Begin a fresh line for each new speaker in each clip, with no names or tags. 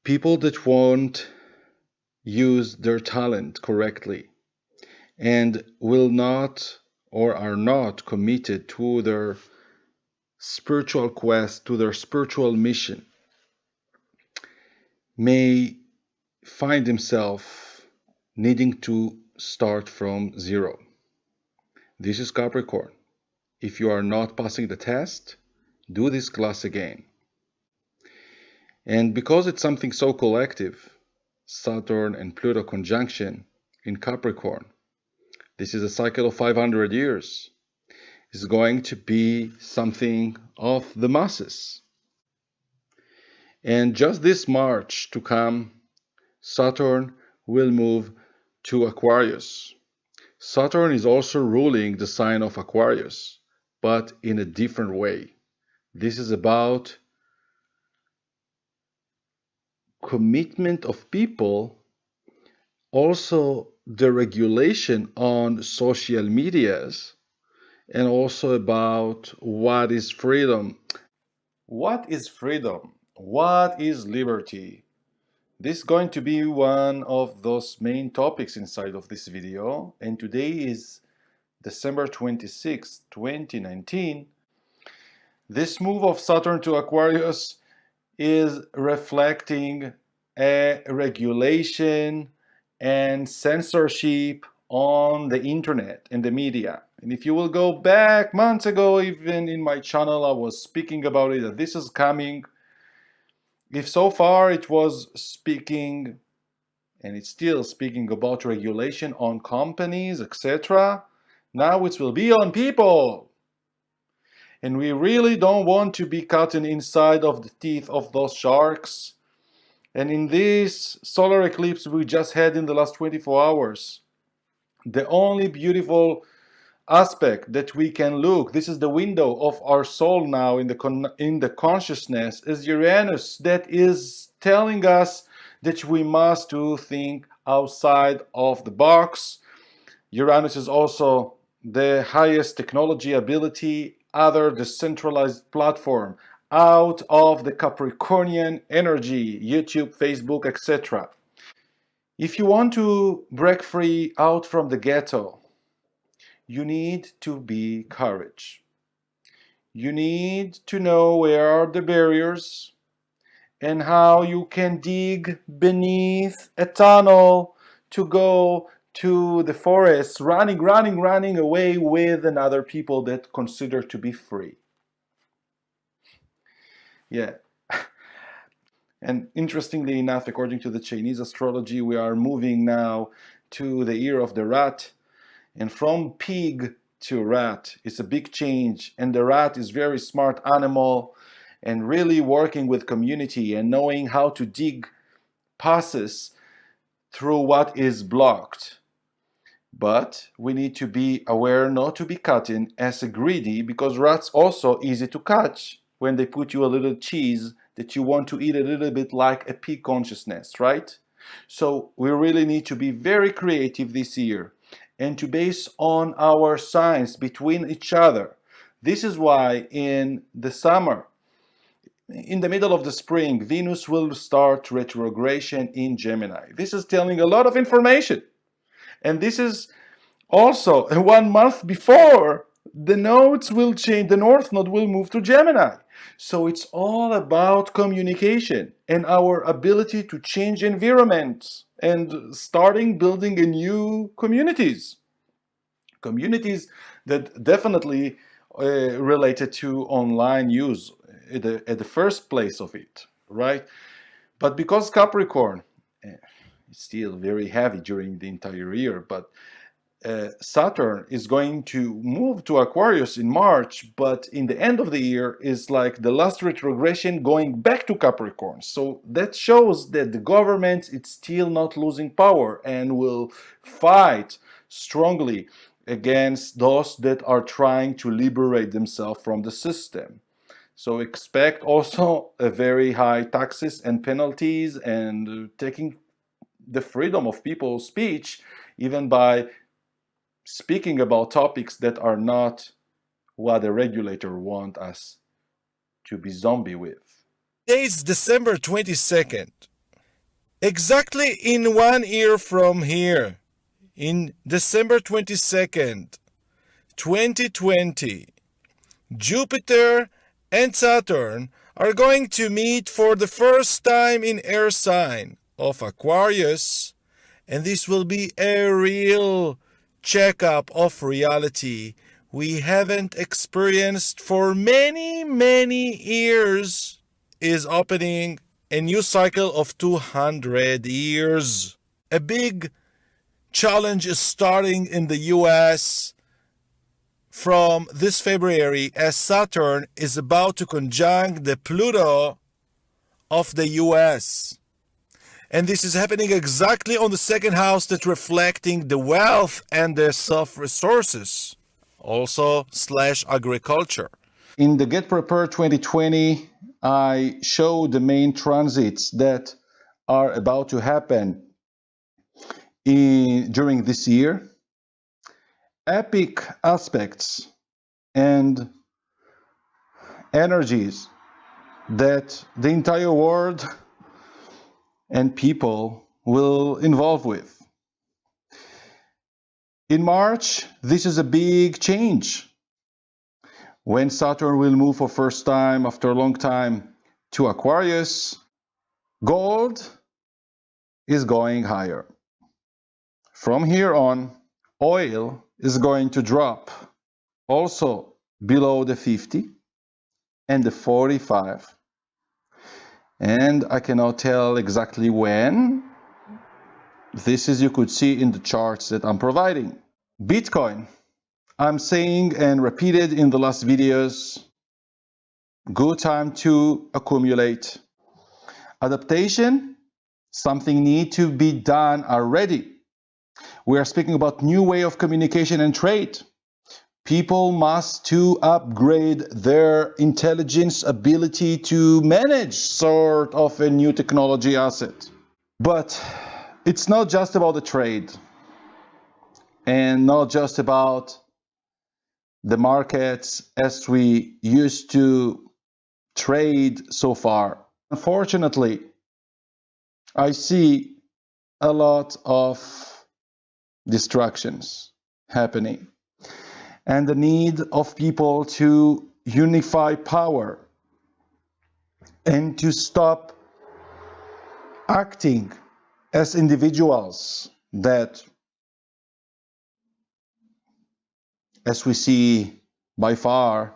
People that won't use their talent correctly and will not or are not committed to their spiritual quest, to their spiritual mission, may find himself needing to start from zero. This is Capricorn. If you are not passing the test, do this class again. And because it's something so collective, Saturn and Pluto conjunction in Capricorn, this is a cycle of 500 years, is going to be something of the masses. And just this March to come, Saturn will move to Aquarius. Saturn is also ruling the sign of Aquarius, but in a different way. This is about commitment of people, also the regulation on social medias, and also about what is freedom. What is freedom? What is liberty? This is going to be one of those main topics inside of this video, and today is December 26, 2019. This move of Saturn to Aquarius is reflecting a regulation and censorship on the internet and the media. And if you will go back months ago, even in my channel, I was speaking about it, that this is coming. If so far it was speaking, and it's still speaking about regulation on companies, etc., now it will be on people. And we really don't want to be caught inside of the teeth of those sharks. And in this solar eclipse we just had in the last 24 hours, the only beautiful aspect that we can look, this is the window of our soul now in the consciousness, is Uranus, that is telling us that we must do think outside of the box. Uranus is also the highest technology ability, other decentralized platform out of the Capricornian energy, YouTube, Facebook, etc. If you want to break free out from the ghetto, you need to be courage. You need to know where are the barriers and how you can dig beneath a tunnel to go to the forest, running away with another people that consider to be free. Yeah. And interestingly enough, according to the Chinese astrology, we are moving now to the year of the rat. And from pig to rat is a big change. And the rat is very smart animal and really working with community and knowing how to dig passes through what is blocked. But we need to be aware not to be cutting as a greedy, because rats also easy to catch when they put you a little cheese that you want to eat a little bit like a pig consciousness, right? So we really need to be very creative this year and to base on our signs between each other. This is why in the summer, in the middle of the spring, Venus will start retrogression in Gemini. This is telling a lot of information. And this is also 1 month before the nodes will change, the North Node will move to Gemini. So it's all about communication and our ability to change environments and starting building a new communities. Communities that definitely related to online use at the first place of it, right? But because Capricorn is still very heavy during the entire year, but Saturn is going to move to Aquarius in March, but in the end of the year is like the last retrogression going back to Capricorn. So that shows that the government is still not losing power and will fight strongly against those that are trying to liberate themselves from the system. So expect also a very high taxes and penalties and taking the freedom of people's speech, even by speaking about topics that are not what the regulator wants us to be zombie with. Today is December 22nd. Exactly in 1 year from here, in December 22nd, 2020, Jupiter and Saturn are going to meet for the first time in air sign of Aquarius, and this will be a real checkup of reality we haven't experienced for many, many years. Is opening a new cycle of 200 years. A big challenge is starting in the US from this February as Saturn is about to conjunct the Pluto of the US. And this is happening exactly on the second house that's reflecting the wealth and the self-resources, also / agriculture. In the Get Prepared 2020, I show the main transits that are about to happen during this year. Epic aspects and energies that the entire world and people will involve with. In March, this is a big change when Saturn will move for first time after a long time to Aquarius. Gold is going higher. From here on, oil is going to drop also below the 50 and the 45. And I cannot tell exactly when. This is, you could see in the charts that I'm providing. Bitcoin, I'm saying and repeated in the last videos, good time to accumulate. Adaptation, something need to be done already. We are speaking about new way of communication and trade. People must to upgrade their intelligence ability to manage sort of a new technology asset. But it's not just about the trade and not just about the markets as we used to trade so far. Unfortunately, I see a lot of distractions happening and the need of people to unify power and to stop acting as individuals that, as we see by far,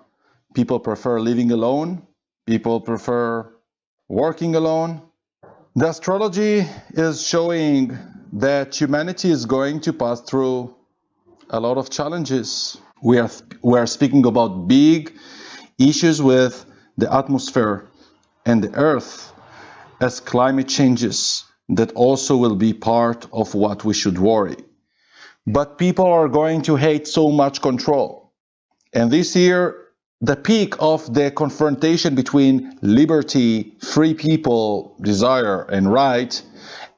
people prefer living alone, people prefer working alone. The astrology is showing that humanity is going to pass through a lot of challenges. We are speaking about big issues with the atmosphere and the earth as climate changes that also will be part of what we should worry. But people are going to hate so much control. And this year, the peak of the confrontation between liberty, free people, desire, and right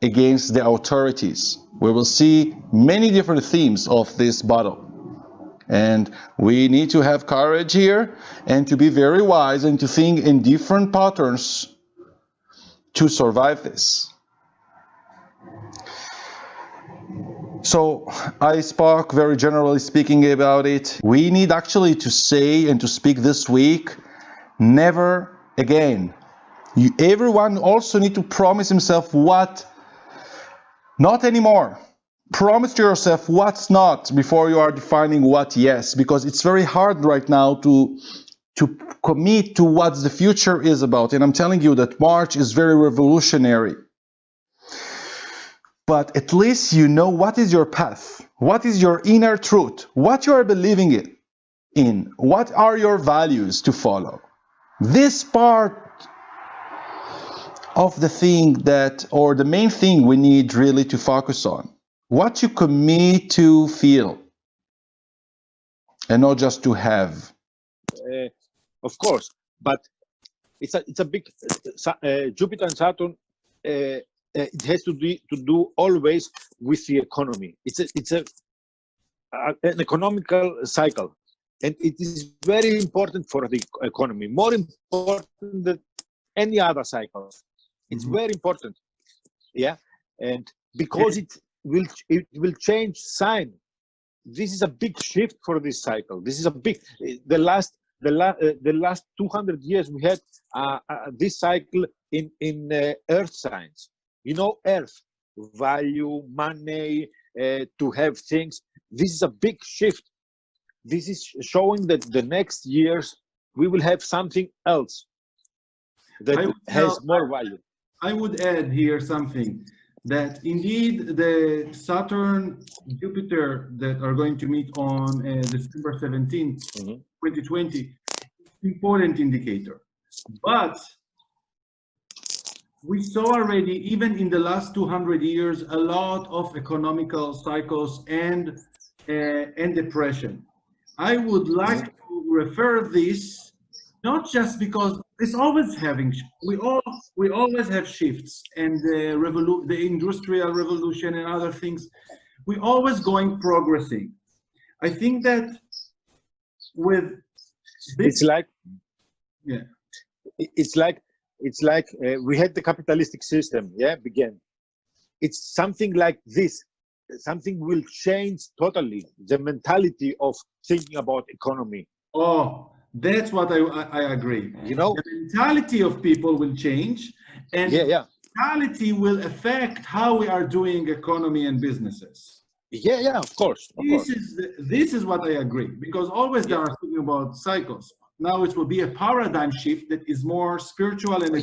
against the authorities. We will see many different themes of this battle. And we need to have courage here and to be very wise and to think in different patterns to survive this. So I spoke very generally speaking about it. We need actually to say and to speak this week, never again. Everyone also need to promise himself what not anymore. Promise to yourself what's not before you are defining what yes, because it's very hard right now to commit to what the future is about. And I'm telling you that March is very revolutionary. But at least you know what is your path, what is your inner truth, what you are believing in, what are your values to follow. This part of the thing that, or the main thing we need really to focus on, what you commit to feel and not just to have.
Of course, but it's a big Jupiter and Saturn. It has to do always with the economy. It's an economical cycle, and it is very important for the economy, more important than any other cycle. It's very important. Yeah, and because it will change sign. This is a big shift for this cycle. This is a big the last 200 years we had this cycle in earth signs. You know, earth, value, money, to have things. This is a big shift. This is showing that the next years we will have something else that has more value.
I would add here something, that indeed the Saturn Jupiter that are going to meet on December 17th, 2020, important indicator. But we saw already, even in the last 200 years, a lot of economical cycles and depression. I would like to refer this, not just because it's always having, we always have shifts, and the industrial revolution and other things, we always progressing. I think that with this,
it's like we had the capitalistic system, began. It's something like this. Something will change totally, the mentality of thinking about economy.
Oh, that's what I agree.
You know,
the mentality of people will change, and mentality will affect how we are doing economy and businesses.
Of course.
This is what I agree, because always they are speaking about cycles. Now it will be a paradigm shift that is more spiritual and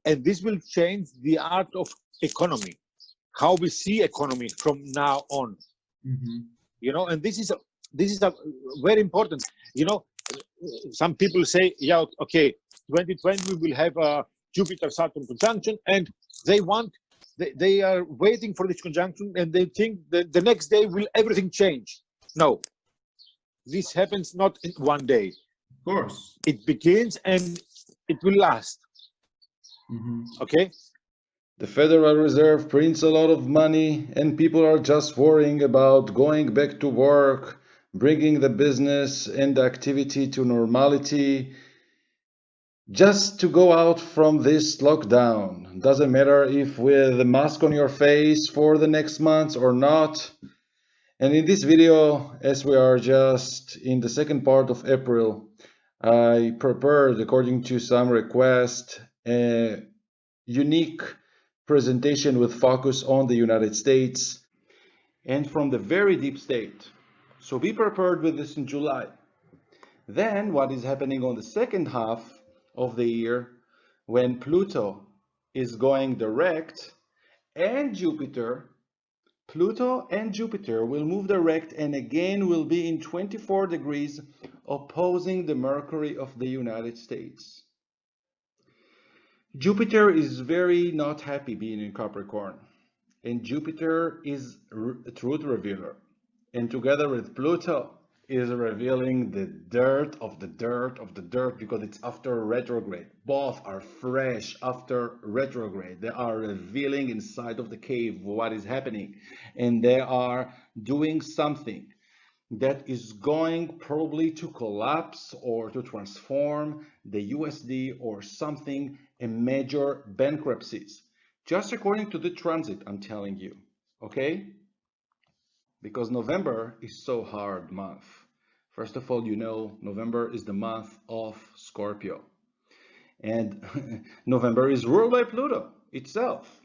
and this will change the art of economy, how we see economy from now on. You know, and this is a very important. You know, some people say, okay, 2020 we will have a Jupiter-Saturn conjunction, and they are waiting for this conjunction, and they think that the next day will everything change. No, this happens not in one day.
Of course,
it begins and it will last. Okay.
The Federal Reserve prints a lot of money, and people are just worrying about going back to work, bringing the business and the activity to normality, just to go out from this lockdown. Doesn't matter if with a mask on your face for the next months or not. And in this video, as we are just in the second part of April, I prepared, according to some request, a unique presentation with focus on the United States and from the very deep state. So be prepared with this in July. Then what is happening on the second half of the year, when Pluto is going direct, and Pluto and Jupiter will move direct, and again will be in 24 degrees opposing the Mercury of the United States. Jupiter is very not happy being in Capricorn, and Jupiter is a truth revealer, and together with Pluto is revealing the dirt of the dirt of the dirt, because it's after retrograde. Both are fresh after retrograde. They are revealing inside of the cave what is happening, and they are doing something that is going probably to collapse or to transform the USD or something, in major bankruptcies, just according to the transit, I'm telling you, okay? Because November is so hard month. First of all, you know, November is the month of Scorpio, and November is ruled by Pluto itself.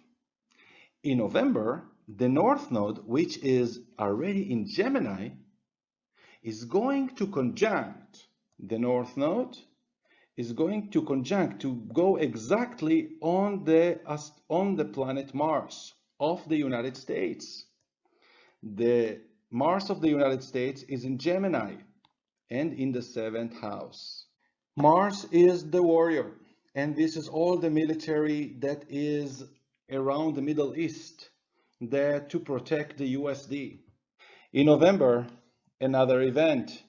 In November, the North Node, which is already in Gemini, is going to conjunct the North Node, is going to conjunct to go exactly on the planet Mars of the United States. The Mars of the United States is in Gemini and in the 7th house. Mars is the warrior, and this is all the military that is around the Middle East there to protect the USD. In November, another event.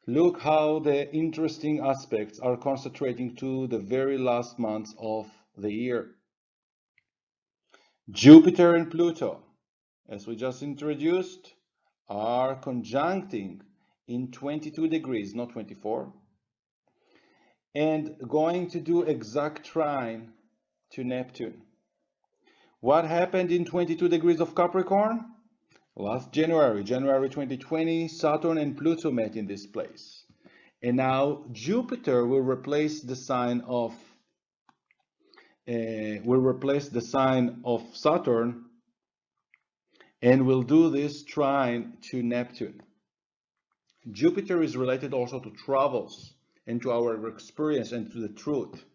Look how the interesting aspects are concentrating to the very last months of the year. Jupiter and Pluto, as we just introduced, are conjuncting in 22 degrees, not 24, and going to do exact trine to Neptune, What happened in 22 degrees of Capricorn? Last January, January 2020, Saturn and Pluto met in this place. And now Jupiter will replace the sign of Saturn and will do this trine to Neptune. Jupiter is related also to travels and to our experience and to the truth.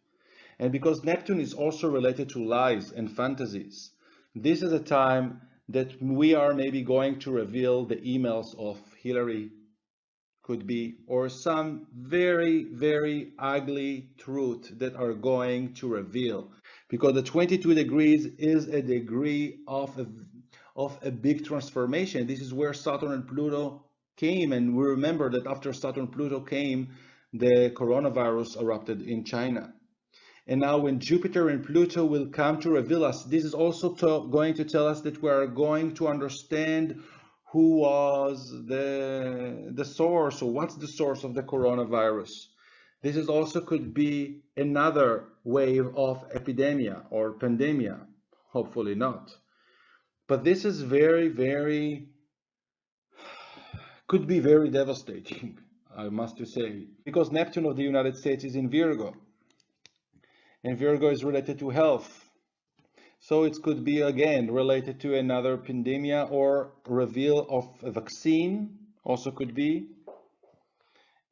And because Neptune is also related to lies and fantasies, this is a time that we are maybe going to reveal the emails of Hillary, could be, or some very, very ugly truth that are going to reveal. Because the 22 degrees is a degree of a big transformation. This is where Saturn and Pluto came, and we remember that after Saturn Pluto came, the coronavirus erupted in China. And now when Jupiter and Pluto will come to reveal us, this is also going to tell us that we are going to understand who was the source, or what's the source of the coronavirus. This is also could be another wave of epidemia or pandemia, hopefully not. But this is could be very devastating, I must say, because Neptune of the United States is in Virgo. And Virgo is related to health. So it could be again related to another pandemia or reveal of a vaccine, also could be.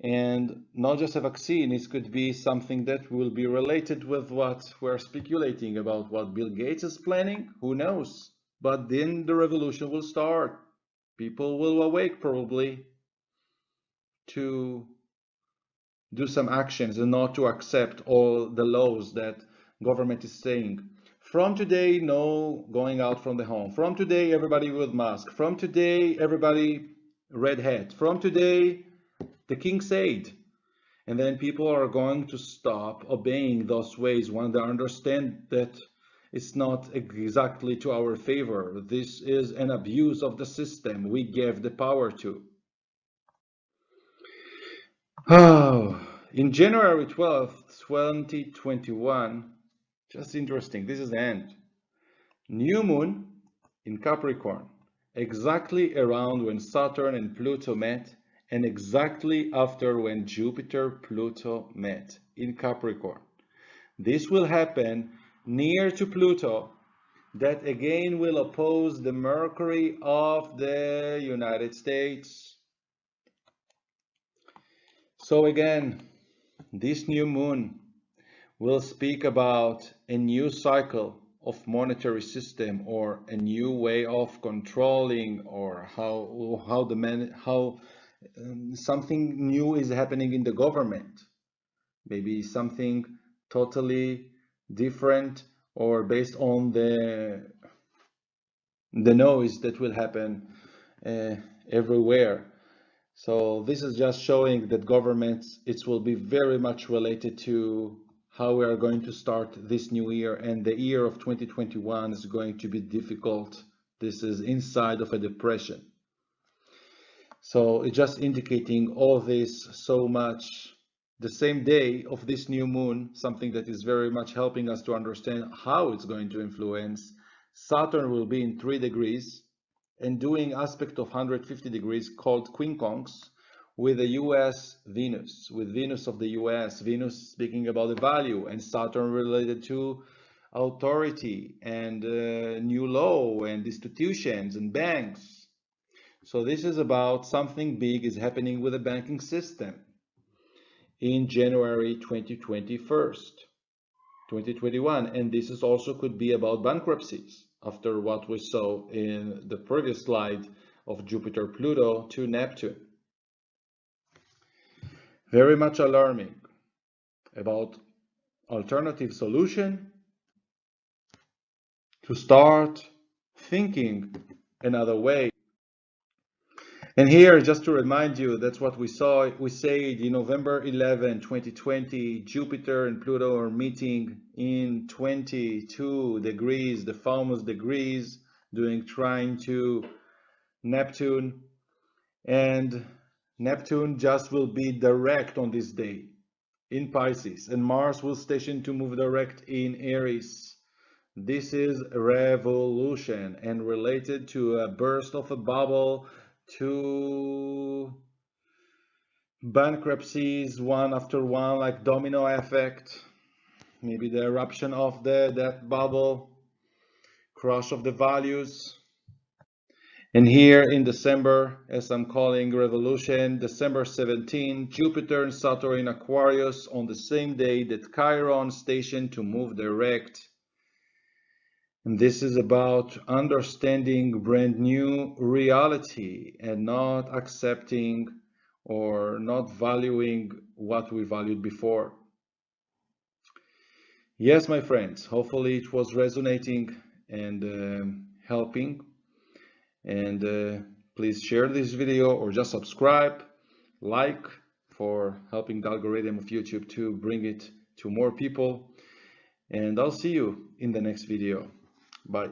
And not just a vaccine, it could be something that will be related with what we're speculating about, what Bill Gates is planning, who knows. But then the revolution will start. People will awake probably to do some actions and not to accept all the laws that government is saying. From today, no going out from the home. From today, everybody with mask. From today, everybody red hat. From today, the king said. And then people are going to stop obeying those ways when they understand that it's not exactly to our favor. This is an abuse of the system we gave the power to. Oh, in January 12th, 2021, just interesting, this is the end. New moon in Capricorn, exactly around when Saturn and Pluto met, and exactly after when Jupiter-Pluto met in Capricorn. This will happen near to Pluto, that again will oppose the Mercury of the United States. So again, this new moon will speak about a new cycle of monetary system, or a new way of controlling, or how something new is happening in the government. Maybe something totally different, or based on the noise that will happen everywhere. So this is just showing that governments, it will be very much related to how we are going to start this new year, and the year of 2021 is going to be difficult. This is inside of a depression. So it's just indicating all this so much. The same day of this new moon, something that is very much helping us to understand how it's going to influence. Saturn will be in 3 degrees and doing aspect of 150 degrees called quincunx with the US Venus, with Venus of the US, Venus speaking about the value, and Saturn related to authority and new law and institutions and banks. So this is about something big is happening with the banking system in January 2021, and this is also could be about bankruptcies after what we saw in the previous slide of Jupiter-Pluto to Neptune. Very much alarming about alternative solution to start thinking another way. And here, just to remind you, that's what we saw. We said in November 11, 2020, Jupiter and Pluto are meeting in 22 degrees, the famous degrees, doing trine to Neptune. And Neptune just will be direct on this day in Pisces, and Mars will station to move direct in Aries. This is revolution and related to a burst of a bubble, to bankruptcies one after one, like domino effect, maybe the eruption of that bubble, crush of the values. And here in December, as I'm calling revolution, December 17, Jupiter and Saturn in Aquarius on the same day that Chiron stationed to move direct. And this is about understanding brand new reality and not accepting or not valuing what we valued before. Yes, my friends, hopefully it was resonating and helping. And please share this video or just subscribe, like, for helping the algorithm of YouTube to bring it to more people. And I'll see you in the next video. Bye.